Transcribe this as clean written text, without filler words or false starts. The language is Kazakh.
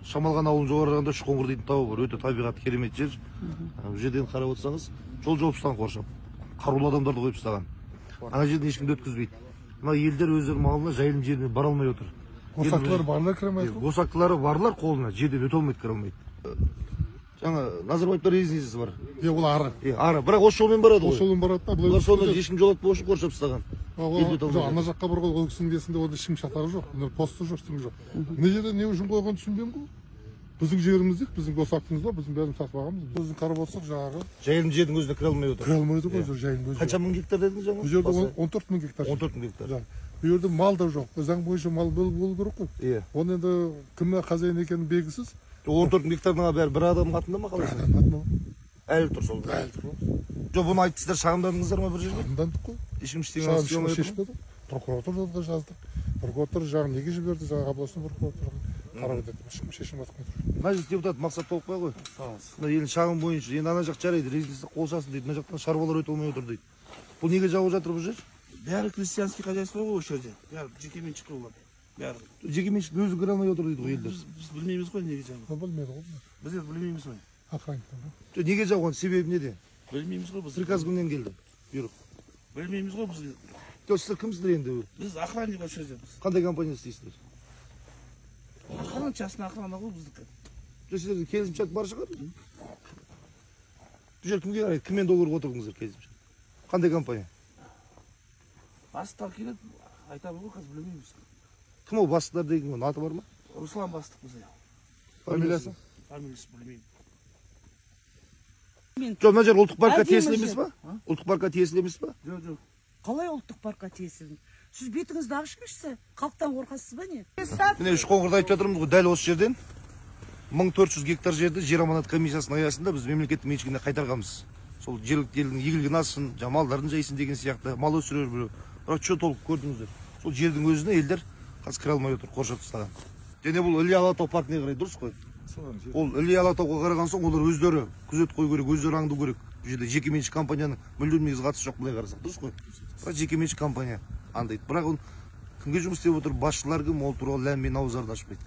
Шамалған ауылын жоғарыда Шоңғыр дейтін тау бар. Өте табиғаты керемет жер. Бұл жерден қарап отырсаңыз, жол жауып тастаған қоршап. Қарулы адамдарды қойып тастаған. Ана жерден ешкімді өткізбейді. Мына елдер өздерінің малына жайылым жеріне бара алмай отыр. Босақтылары барлар кіре алмайды. Босақтылары барлар қолына жерден өте алмайды, кіре алмайды. Жаңа Назарбаевтар резницасы бар. Ол ары. Ары, бірақ осы жолмен барады ғой. Осы жолмен барады да. Бұлар соны ешкім жолатпау үшін қоршап тастаған. Ана жаққа бір ол кісінің десінде онда ешкім шатағы жоқ, посты жоқ, ештеңе жоқ. Мына жерде не үшін қойғанын түсінбеймін ғой. Біздің жеріміз дейік, біздің босақтымыз бар, біздің бәрін сатып алғанбыз. Біздің қарап отырсақ жаңағы жайылым жердің өзіне кіре алмай отыр. Кіре алмайды ғой, жайылым өзі. Қанша мың гектар дедіңіз жаңа? Бұл жерде 14 мың гектар. 14 мың гектар. Бұл жерде мал да жоқ. Заң бойынша мал болу керек қой. Иә. Оны енді кімнің қожайын екені белгісіз. 14 мың гектардың бәрі бір адамның атында ма қалай? Әлі тұр сол. Әлі тұр. Жоқ, бұны айттыңыздар, шағымдандыңыздар ма бір жерде? Шағымдандық қой. Ешкім ештеңе шешпеді. Прокуратураға жаздық. Прокуратура жағы неге жіберді, жаңағы областың прокуратураға. Қарап етеді, ешкім шешім жатқан. Мәжіліс депутаты Мақсат Толықбай ғой. Мына елдің шағым бойынша, енді ана жақ жарайды, резиденция қолшасын дейді, мына жақтан шаруалар өте алмай отыр дейді. Бұл неге жауып жатыр бұл жер? Бәрі крестьянский хозяйство ғой осы жерде. Бәрі жекеменшік олар. Бәрі. Жекеменшік өзі кіре алмай отыр дейді ғой елдер. Біз білмейміз ғой неге жауып. Білмейді ғой. Біз енді білмейміз ғой. Охранниктан. Неге жауған себебі неде? Білмейміз ғой біз. Приказ кімнен келді? Бұйрық. Білмейміз ғой біз. Сіздер кімсіздер енді? Біз охранник осы жердеміз. Қандай компания істейсіздер? Охрана, частный охрана ғой біздікі. Сіздерде келісімшарт бар шығар? Бұл жер кімге қарайды? Кіммен договорға отырдыңыздар келісімшарт? Қандай компания? Бастықтар келеді, айтамын ғой, қазір білмейміз. Кім ол бастықтар деген оның аты бар ма? Руслан бастық бізде. Фамилиясы? Фамилиясы білмеймін. Жоқ, мына жер ұлттық паркқа тиесілі емес па? Ұлттық паркқа тиесілі емес па? Жоқ, жоқ. Қалай ұлттық паркқа тиесілі? Сіз бетіңізді ашыңызшы, халықтан қорқасыз ба не? Міне Шоңғырда айтып жатырмыз ғой, дәл осы жерден 1400 гектар жерді жер аманат комиссиясының аясында біз мемлекеттің меншігіне қайтарғанбыз. Сол жергілікті елдің игілігін алсын, малдарын жайсын деген сияқты, мал өсірер біреу. Бірақ что толық көрдіңіздер? Сол жердің өзіне елдер қазір кіре алмай отыр, қоршап тастаған. Және бұл Іле Алатау паркіне қарай, дұрыс қой? Ол Іле Алатауға қараған соң олар өздері күзет қою керек, өздері аңду керек. Бұл жерде жекеменшік компанияның мүлдем негізі қатысы жоқ, былай қарасақ, дұрыс қой? Бірақ жекеменшік компания аңдайды. Бірақ ол кімге жұмыс істеп отыр, басшылар кім, ол туралы ләм-мим ауыздарын ашпайды.